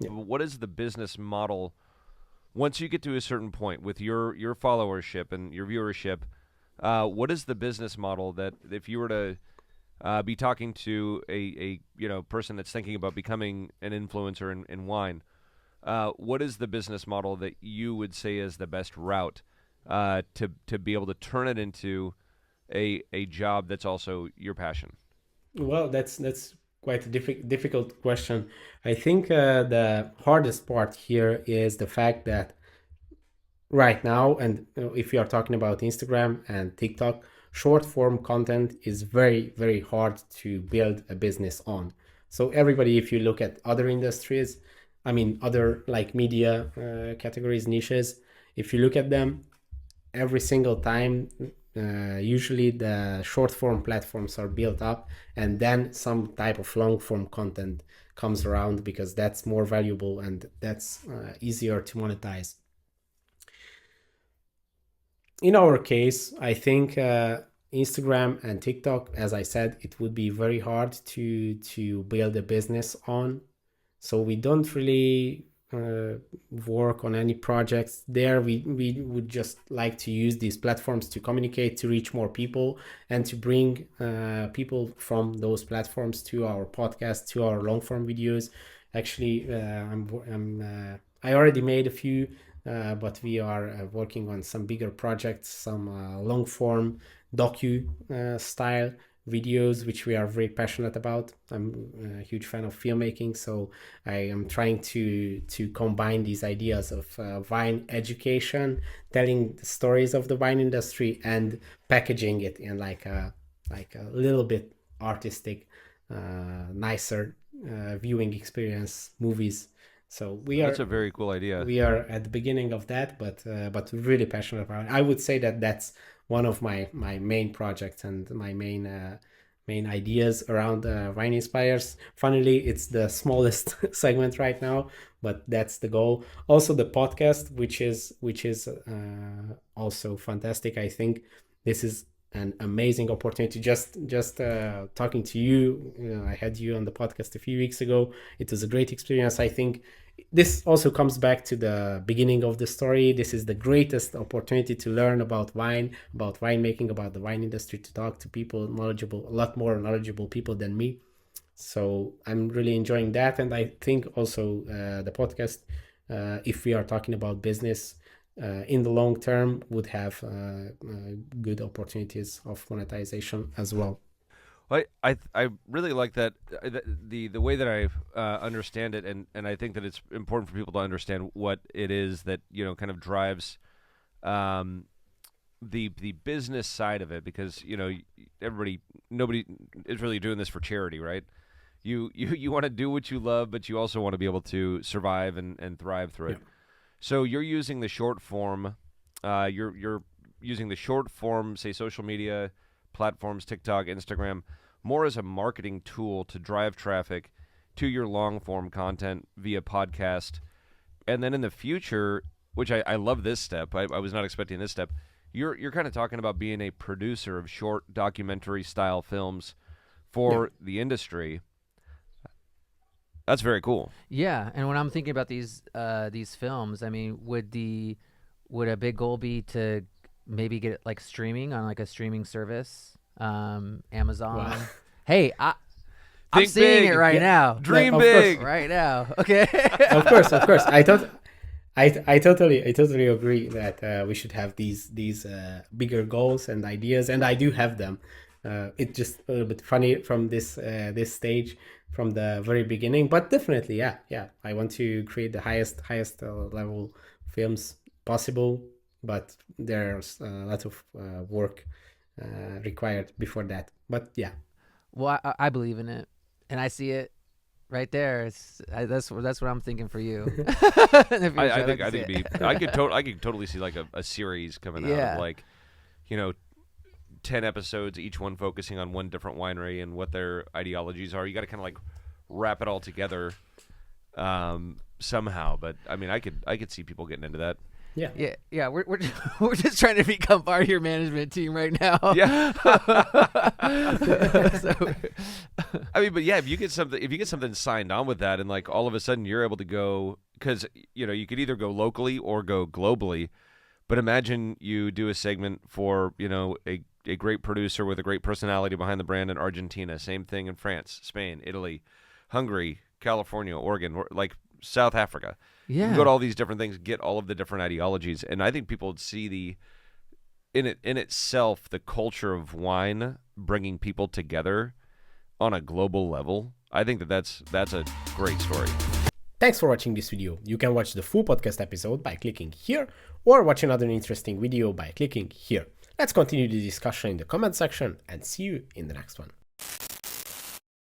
Yeah. what is the business model once you get to a certain point with your followership and your viewership? What is the business model that if you were to be talking to a person that's thinking about becoming an influencer in wine? What is the business model that you would say is the best route to be able to turn it into a job that's also your passion? Well, that's quite a difficult question. I think the hardest part here is the fact that right now, and if you are talking about Instagram and TikTok, short form content is very, very hard to build a business on. So everybody, if you look at other industries, I mean other like media categories, niches, if you look at them, every single time, usually the short form platforms are built up, and then some type of long form content comes around because that's more valuable and that's easier to monetize. In our case, I think Instagram and TikTok, as I said, it would be very hard to build a business on. So we don't really work on any projects there. We would just like to use these platforms to communicate, to reach more people, and to bring people from those platforms to our podcast, to our long form videos. Actually, I already made a few, but we are working on some bigger projects, some long form docu style videos, which we are very passionate about. I'm a huge fan of filmmaking, so I am trying to combine these ideas of wine education, telling the stories of the wine industry, and packaging it in like a little bit artistic, nicer viewing experience movies. So That's a very cool idea. we are at the beginning of that, but really passionate about it. I would say that that's one of my main projects and my main ideas around Wine Inspires. Funnily, it's the smallest segment right now, but that's the goal. Also, the podcast, which is also fantastic. I think this is an amazing opportunity. Just talking to you, I had you on the podcast a few weeks ago. It was a great experience. I think this also comes back to the beginning of the story. This is the greatest opportunity to learn about wine, about winemaking, about the wine industry, to talk to people knowledgeable, a lot more knowledgeable people than me. So I'm really enjoying that. And I think also the podcast, if we are talking about business, in the long term, would have good opportunities of monetization as well. I really like that the way that I understand it, and I think that it's important for people to understand what it is that kind of drives um, the business side of it, because nobody is really doing this for charity, right? You want to do what you love, but you also want to be able to survive and thrive through Yeah. it. So you're using the short form, you're using the short form, say social media platforms, TikTok, Instagram, more as a marketing tool to drive traffic to your long form content via podcast. And then in the future, which I love this step, I was not expecting this step. You're kind of talking about being a producer of short documentary style films Yeah. for the industry. That's very cool. Yeah, and when I'm thinking about these films, I mean, would a big goal be to maybe get it like streaming on like a streaming service, Amazon? Wow. Hey, I'm Think seeing big. it right Yeah. now. Dream Of course. big. Right now. Okay. Of course. I totally agree that we should have these bigger goals and ideas, and I do have them. It's just a little bit funny from this stage, from the very beginning, but definitely, yeah. I want to create the highest level films possible, but there's a lot of work required before that. But yeah, Well, I believe in it, and I see it right there. That's what I'm thinking for you. In the future, I I'd like think to I see think it. it'd be I could totally see like a series coming out Yeah. of like, you know, 10 episodes, each one focusing on one different winery and what their ideologies are. You got to kind of like wrap it all together somehow. But I mean, I could see people getting into that. yeah. Yeah. We're we're just trying to become part of your management team right now. Yeah. So, I mean, but yeah, if you get something signed on with that, and like all of a sudden you're able to go, because you could either go locally or go globally. But imagine you do a segment for a great producer with a great personality behind the brand in Argentina. Same thing in France, Spain, Italy, Hungary, California, Oregon, like South Africa. You can go to all these different things, get all of the different ideologies, and I think people would see in itself the culture of wine bringing people together on a global level. I think that's a great story. Thanks for watching this video. You can watch the full podcast episode by clicking here, or watch another interesting video by clicking here. Let's continue the discussion in the comment section and see you in the next one.